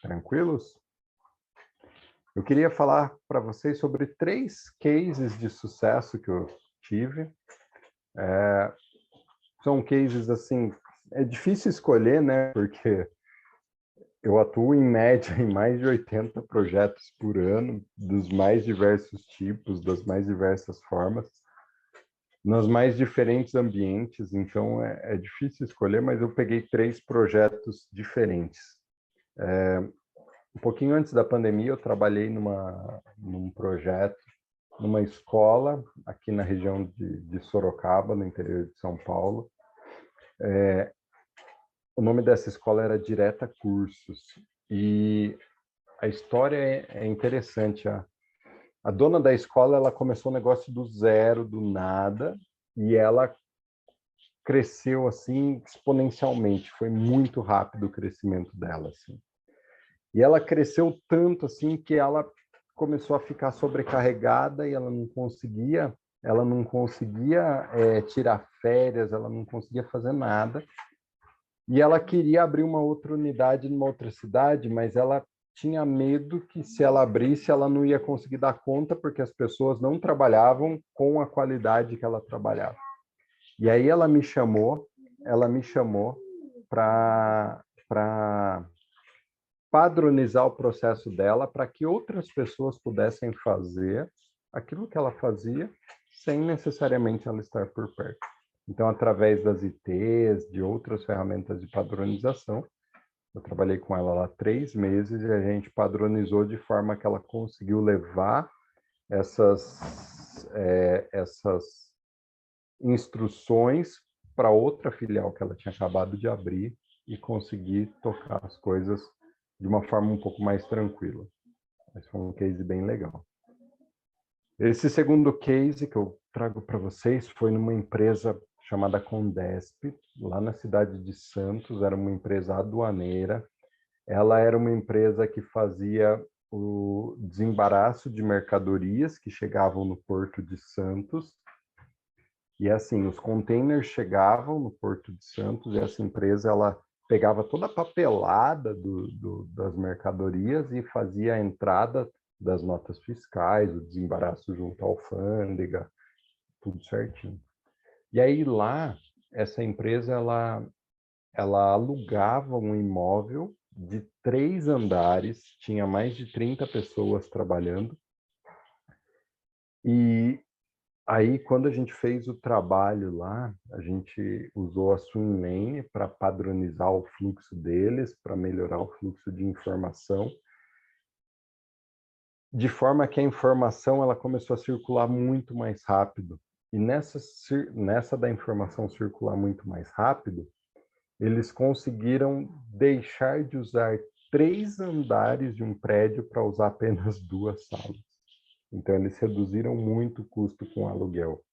Tranquilos? Eu queria falar para vocês sobre 3 cases de sucesso que eu tive. São cases, assim, é difícil escolher, né? Porque eu atuo, em média, em mais de 80 projetos por ano, dos mais diversos tipos, das mais diversas formas, nos mais diferentes ambientes. Então, é difícil escolher, mas eu peguei 3 projetos diferentes. Um pouquinho antes da pandemia, eu trabalhei num projeto, numa escola, aqui na região de Sorocaba, no interior de São Paulo. O nome dessa escola era Direta Cursos. E a história é interessante. A dona da escola, ela começou o negócio do zero, do nada, e ela cresceu assim exponencialmente. Foi muito rápido o crescimento dela, assim. E ela cresceu tanto assim que ela começou a ficar sobrecarregada e ela não conseguia tirar férias, ela não conseguia fazer nada. E ela queria abrir uma outra unidade numa outra cidade, mas ela tinha medo que se ela abrisse, ela não ia conseguir dar conta, porque as pessoas não trabalhavam com a qualidade que ela trabalhava. E aí ela me chamou para padronizar o processo dela para que outras pessoas pudessem fazer aquilo que ela fazia sem necessariamente ela estar por perto. Então, através das ITs, de outras ferramentas de padronização, eu trabalhei com ela lá 3 meses e a gente padronizou de forma que ela conseguiu levar essas instruções para outra filial que ela tinha acabado de abrir e conseguir tocar as coisas de uma forma um pouco mais tranquila. Esse foi um case bem legal. Esse segundo case que eu trago para vocês foi numa empresa chamada Condesp, lá na cidade de Santos. Era uma empresa aduaneira. Ela era uma empresa que fazia o desembaraço de mercadorias que chegavam no Porto de Santos. E assim, os containers chegavam no Porto de Santos e essa empresa, ela pegava toda a papelada das mercadorias e fazia a entrada das notas fiscais, o desembaraço junto à alfândega, tudo certinho. E aí lá, essa empresa, ela alugava um imóvel de 3 andares, tinha mais de 30 pessoas trabalhando. E aí, quando a gente fez o trabalho lá, a gente usou a Swimlane para padronizar o fluxo deles, para melhorar o fluxo de informação, de forma que a informação ela começou a circular muito mais rápido. E nessa da informação circular muito mais rápido, eles conseguiram deixar de usar 3 andares de um prédio para usar apenas 2 salas. Então, eles reduziram muito o custo com o aluguel.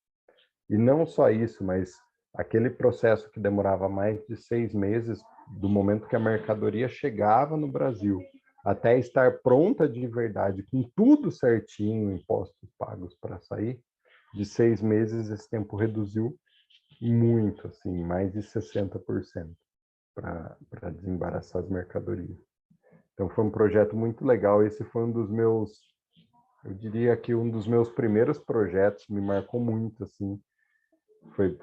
E não só isso, mas aquele processo que demorava mais de 6 meses, do momento que a mercadoria chegava no Brasil, até estar pronta de verdade, com tudo certinho, impostos pagos para sair, de 6 meses, esse tempo reduziu muito, assim, mais de 60% para desembaraçar as mercadorias. Então, foi um projeto muito legal. Esse foi um dos meus, eu diria que um dos meus primeiros projetos, me marcou muito, assim,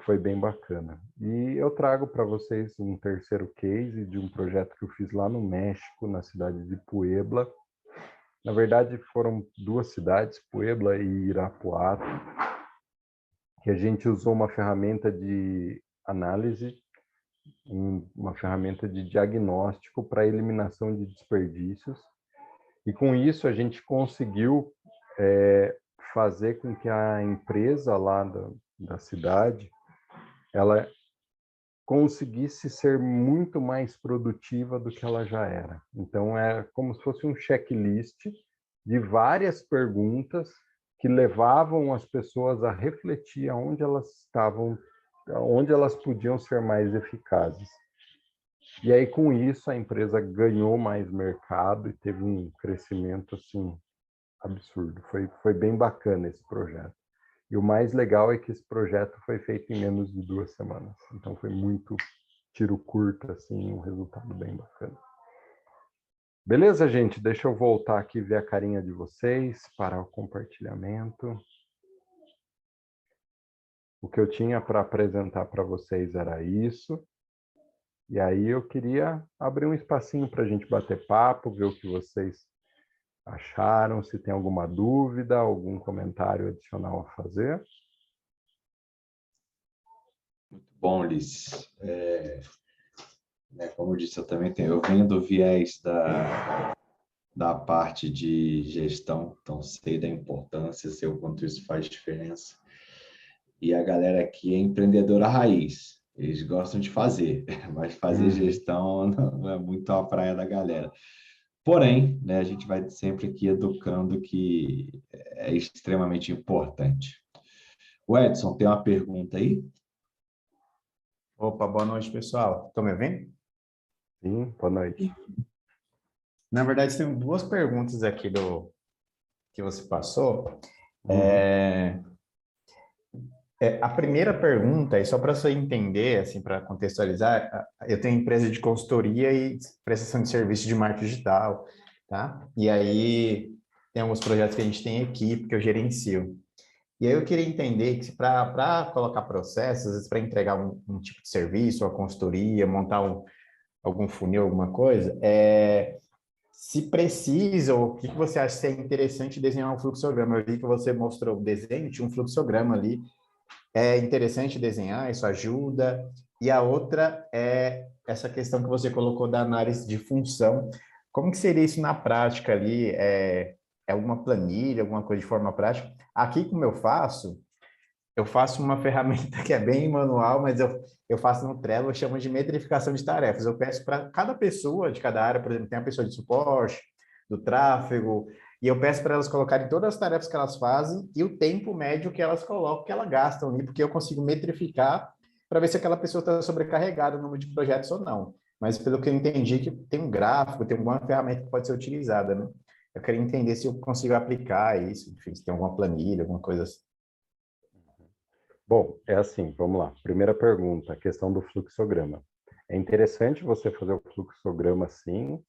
foi bem bacana. E eu trago para vocês um terceiro case de um projeto que eu fiz lá no México, na cidade de Puebla. Na verdade, foram 2 cidades, Puebla e Irapuato, que a gente usou uma ferramenta de análise, uma ferramenta de diagnóstico para eliminação de desperdícios. E com isso a gente conseguiu fazer com que a empresa lá da cidade, ela conseguisse ser muito mais produtiva do que ela já era. Então, é como se fosse um checklist de várias perguntas que levavam as pessoas a refletir aonde elas estavam, onde elas podiam ser mais eficazes. E aí, com isso, a empresa ganhou mais mercado e teve um crescimento, assim, absurdo. Foi bem bacana esse projeto. E o mais legal é que esse projeto foi feito em menos de 2 semanas. Então, foi muito tiro curto, assim, um resultado bem bacana. Beleza, gente? Deixa eu voltar aqui e ver a carinha de vocês para o compartilhamento. O que eu tinha para apresentar para vocês era isso. E aí eu queria abrir um espacinho para a gente bater papo, ver o que vocês acharam, se tem alguma dúvida, algum comentário adicional a fazer. Muito bom, Ulisses. Como eu disse, eu venho do viés da parte de gestão, então sei da importância, sei o quanto isso faz diferença. E a galera aqui é empreendedora raiz, eles gostam de fazer, mas fazer gestão não é muito a praia da galera. Porém, né, a gente vai sempre aqui educando que é extremamente importante. O Edson, tem uma pergunta aí? Opa, boa noite, pessoal. Estão me ouvindo? Sim, boa noite. Na verdade, tem 2 perguntas aqui que você passou. A primeira pergunta, e só para você entender, assim, para contextualizar, eu tenho empresa de consultoria e prestação de serviço de marketing digital, tá? E aí tem alguns projetos que a gente tem equipe que eu gerencio. E aí eu queria entender que para colocar processos, às vezes para entregar um tipo de serviço, uma consultoria, montar algum funil, alguma coisa, se precisa, ou o que você acha que é interessante desenhar um fluxograma? Eu vi que você mostrou o desenho, tinha um fluxograma ali. É interessante desenhar, isso ajuda. E a outra é essa questão que você colocou da análise de função. Como que seria isso na prática ali? É alguma planilha, alguma coisa de forma prática? Aqui, como eu faço uma ferramenta que é bem manual, mas eu faço no Trello, eu chamo de metrificação de tarefas. Eu peço para cada pessoa de cada área, por exemplo, tem a pessoa de suporte, do tráfego, e eu peço para elas colocarem todas as tarefas que elas fazem e o tempo médio que elas colocam, que elas gastam ali, porque eu consigo metrificar para ver se aquela pessoa está sobrecarregada no número de projetos ou não. Mas pelo que eu entendi, que tem um gráfico, tem alguma ferramenta que pode ser utilizada, né? Eu queria entender se eu consigo aplicar isso, enfim, se tem alguma planilha, alguma coisa assim. Bom, é assim, vamos lá. Primeira pergunta, a questão do fluxograma. É interessante você fazer o fluxograma sim,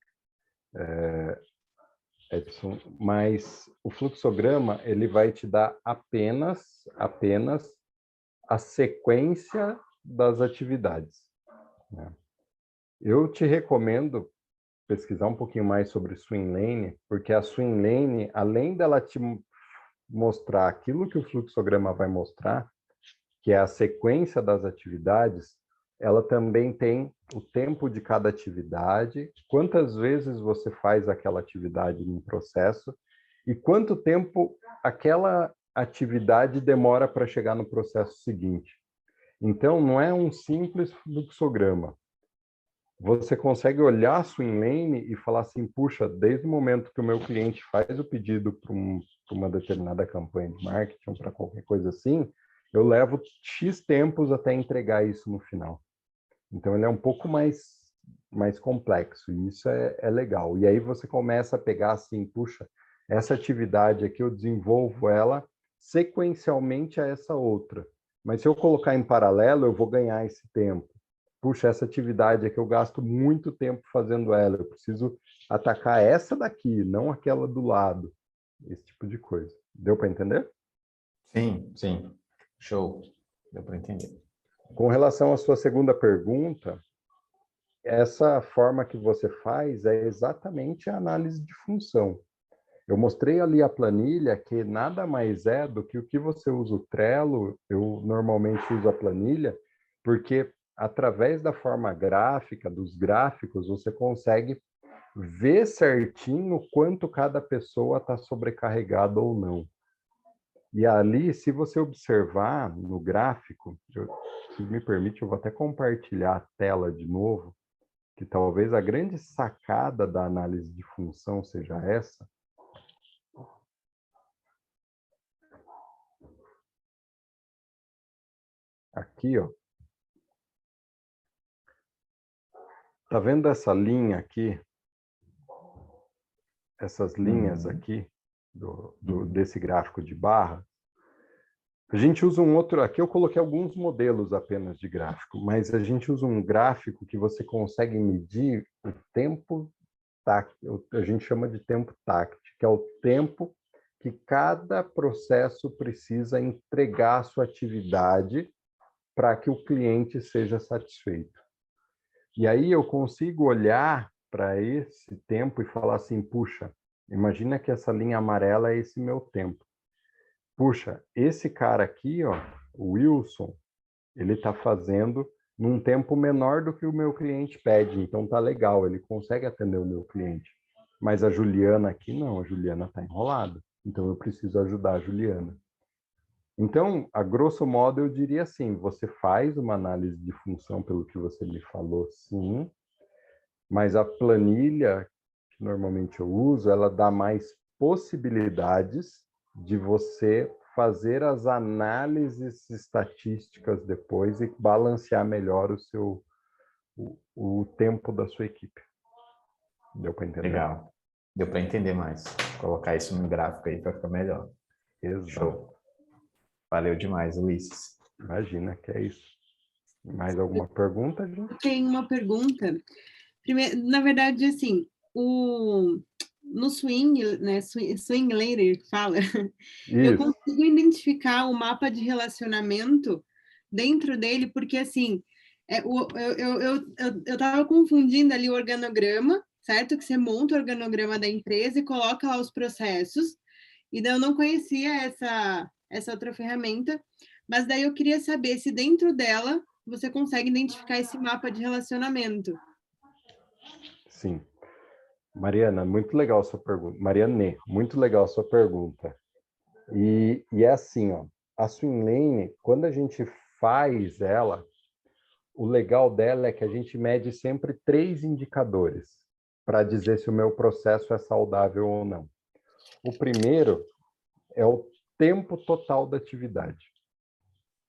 Edson, mas o fluxograma ele vai te dar apenas a sequência das atividades, né? Eu te recomendo pesquisar um pouquinho mais sobre Swim Lane, porque a Swim Lane, além dela te mostrar aquilo que o fluxograma vai mostrar, que é a sequência das atividades, ela também tem o tempo de cada atividade, quantas vezes você faz aquela atividade no processo e quanto tempo aquela atividade demora para chegar no processo seguinte. Então, não é um simples fluxograma. Você consegue olhar a Swim Lane e falar assim, puxa, desde o momento que o meu cliente faz o pedido para uma determinada campanha de marketing, para qualquer coisa assim, eu levo X tempos até entregar isso no final. Então, ele é um pouco mais complexo, e isso é legal. E aí você começa a pegar assim, puxa, essa atividade aqui eu desenvolvo ela sequencialmente a essa outra. Mas se eu colocar em paralelo, eu vou ganhar esse tempo. Puxa, essa atividade é que eu gasto muito tempo fazendo ela, eu preciso atacar essa daqui, não aquela do lado. Esse tipo de coisa. Deu para entender? Sim, sim. Show. Deu para entender. Com relação à sua segunda pergunta, essa forma que você faz é exatamente a análise de função. Eu mostrei ali a planilha que nada mais é do que o que você usa o Trello, eu normalmente uso a planilha, porque através da forma gráfica, dos gráficos, você consegue ver certinho quanto cada pessoa está sobrecarregada ou não. E ali, se você observar no gráfico, se me permite, eu vou até compartilhar a tela de novo, que talvez a grande sacada da análise de função seja essa. Aqui, ó. Tá vendo essa linha aqui? Essas linhas aqui desse gráfico de barra? A gente usa um outro, aqui eu coloquei alguns modelos apenas de gráfico, mas a gente usa um gráfico que você consegue medir o tempo táctil, a gente chama de tempo táctil, que é o tempo que cada processo precisa entregar a sua atividade para que o cliente seja satisfeito. E aí eu consigo olhar para esse tempo e falar assim, puxa, imagina que essa linha amarela é esse meu tempo. Puxa, esse cara aqui, ó, o Wilson, ele está fazendo num tempo menor do que o meu cliente pede, então tá legal, ele consegue atender o meu cliente. Mas a Juliana aqui não, a Juliana está enrolada, então eu preciso ajudar a Juliana. Então, a grosso modo, eu diria assim, você faz uma análise de função pelo que você me falou, sim, mas a planilha, que normalmente eu uso, ela dá mais possibilidades de você fazer as análises estatísticas depois e balancear melhor o tempo da sua equipe. Deu para entender? Legal. Deu para entender mais. Vou colocar isso no gráfico aí para ficar melhor. Exato. Show. Valeu demais, Ulisses. Imagina que é isso. Mais alguma pergunta, gente? Tem uma pergunta. Primeiro, na verdade, assim, no Swing, né, Swing Later que fala, eu Isso. consigo identificar o mapa de relacionamento dentro dele, porque assim, eu estava confundindo ali o organograma, certo? Que você monta o organograma da empresa e coloca lá os processos, e daí eu não conhecia essa outra ferramenta, mas daí eu queria saber se dentro dela você consegue identificar esse mapa de relacionamento. Sim. Mariana, muito legal a sua pergunta. Mariane, muito legal a sua pergunta. E é assim, ó, a Swim Lane, quando a gente faz ela, o legal dela é que a gente mede sempre 3 indicadores para dizer se o meu processo é saudável ou não. O primeiro é o tempo total da atividade.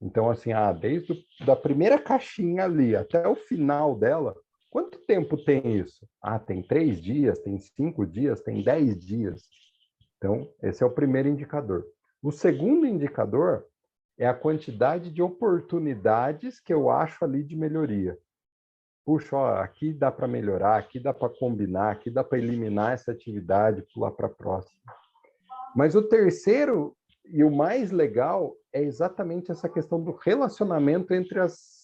Então, assim, desde da primeira caixinha ali até o final dela, quanto tempo tem isso? Tem 3 dias, tem 5 dias, tem 10 dias. Então, esse é o primeiro indicador. O segundo indicador é a quantidade de oportunidades que eu acho ali de melhoria. Puxa, ó, aqui dá para melhorar, aqui dá para combinar, aqui dá para eliminar essa atividade, pular para a próxima. Mas o terceiro e o mais legal é exatamente essa questão do relacionamento entre as...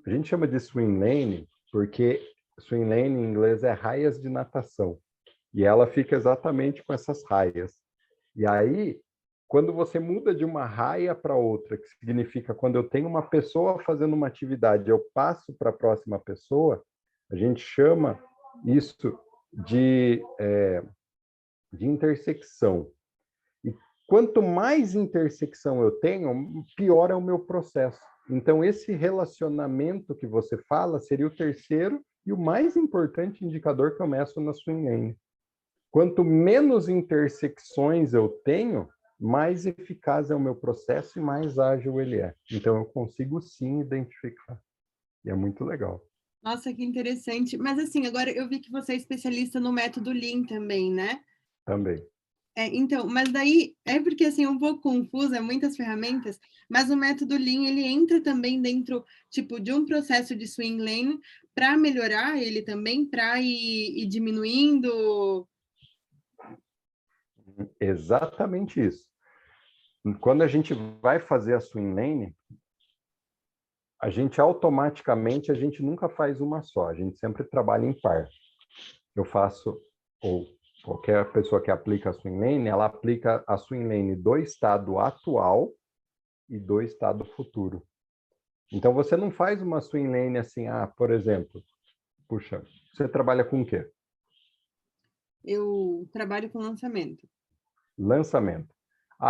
A gente chama de swim lane, porque swim lane em inglês é raias de natação. E ela fica exatamente com essas raias. E aí, quando você muda de uma raia para outra, que significa quando eu tenho uma pessoa fazendo uma atividade, eu passo para a próxima pessoa, a gente chama isso de intersecção. E quanto mais intersecção eu tenho, pior é o meu processo. Então, esse relacionamento que você fala seria o terceiro e o mais importante indicador que eu meço na Swim Lane. Quanto menos intersecções eu tenho, mais eficaz é o meu processo e mais ágil ele é. Então, eu consigo sim identificar. E é muito legal. Nossa, que interessante. Mas assim, agora eu vi que você é especialista no método Lean também, né? Também. Então, mas daí é porque assim, é um pouco confuso, é muitas ferramentas, mas o método Lean, ele entra também dentro, tipo, de um processo de swing lane para melhorar ele também, para ir diminuindo. Exatamente isso. Quando a gente vai fazer a swing lane, a gente automaticamente, a gente nunca faz uma só, a gente sempre trabalha em par. Eu faço, ou qualquer pessoa que aplica a swing lane, ela aplica a swing lane do estado atual e do estado futuro. Então, você não faz uma swing lane assim, por exemplo, puxa, você trabalha com o quê? Eu trabalho com lançamento. Lançamento.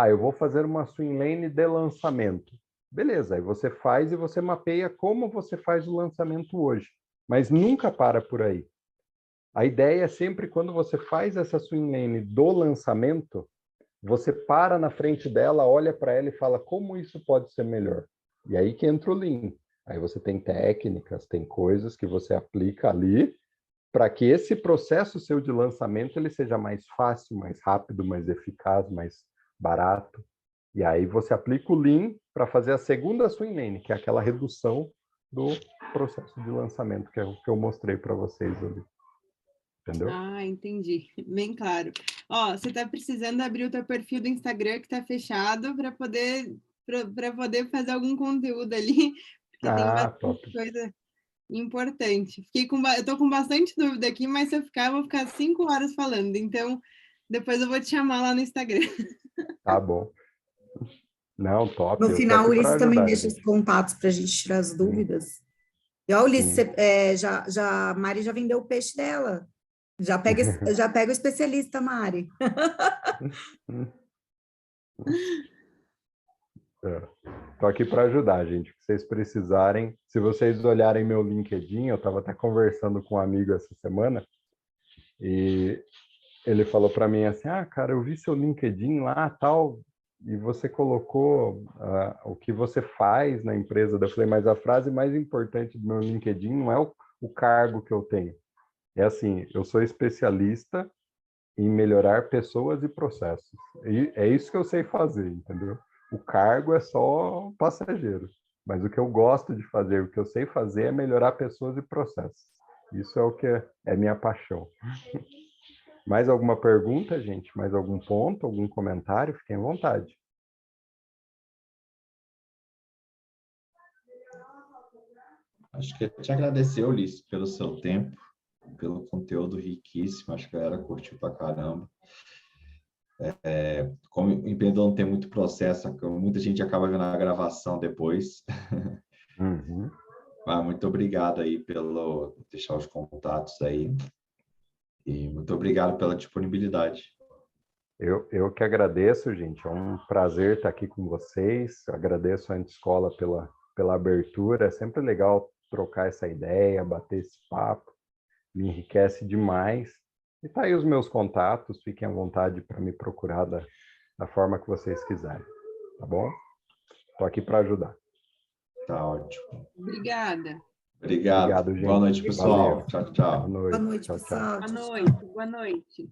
Eu vou fazer uma swing lane de lançamento. Beleza, aí você faz e você mapeia como você faz o lançamento hoje. Mas nunca para por aí. A ideia é sempre, quando você faz essa swing lane do lançamento, você para na frente dela, olha para ela e fala como isso pode ser melhor. E aí que entra o Lean. Aí você tem técnicas, tem coisas que você aplica ali para que esse processo seu de lançamento ele seja mais fácil, mais rápido, mais eficaz, mais barato. E aí você aplica o Lean para fazer a segunda swing lane, que é aquela redução do processo de lançamento que eu mostrei para vocês ali. Entendeu? Entendi. Bem claro. Você está precisando abrir o teu perfil do Instagram que está fechado para poder fazer algum conteúdo ali, porque tem bastante coisa importante. Eu estou com bastante dúvida aqui, mas se eu ficar, eu vou ficar 5 horas falando. Então, depois eu vou te chamar lá no Instagram. Tá bom. Não, top. No final, o Ulisses também deixa gente. os contatos para a gente tirar as dúvidas. E ó, Ulisses, a Mari já vendeu o peixe dela. Já pega o especialista, Mari. Estou aqui para ajudar, gente. Se vocês precisarem, se vocês olharem meu LinkedIn, eu estava até conversando com um amigo essa semana e ele falou para mim assim: cara, eu vi seu LinkedIn lá, tal, e você colocou o que você faz na empresa. Eu falei, mas a frase mais importante do meu LinkedIn não é o cargo que eu tenho. É assim, eu sou especialista em melhorar pessoas e processos. E é isso que eu sei fazer, entendeu? O cargo é só passageiro. Mas o que eu gosto de fazer, o que eu sei fazer é melhorar pessoas e processos. Isso é o que é minha paixão. Mais alguma pergunta, gente? Mais algum ponto, algum comentário? Fiquem à vontade. Acho que eu te agradecer, Ulisses, pelo seu tempo, pelo conteúdo riquíssimo. Acho que a galera curtiu pra caramba. Como o empreendedor não tem muito processo, muita gente acaba vendo a gravação depois. Uhum. Mas muito obrigado aí pelo deixar os contatos aí. E muito obrigado pela disponibilidade. Eu que agradeço, gente. É um prazer estar aqui com vocês. Agradeço a Anti-Escola pela abertura. É sempre legal trocar essa ideia, bater esse papo. Me enriquece demais. E tá aí os meus contatos. Fiquem à vontade para me procurar da forma que vocês quiserem. Tá bom? Estou aqui para ajudar. Tá ótimo. Obrigada. Obrigado, gente. Boa noite, pessoal. Valeu. Tchau, tchau. Boa noite. Boa noite, Tchau, pessoal. Boa noite. Boa noite.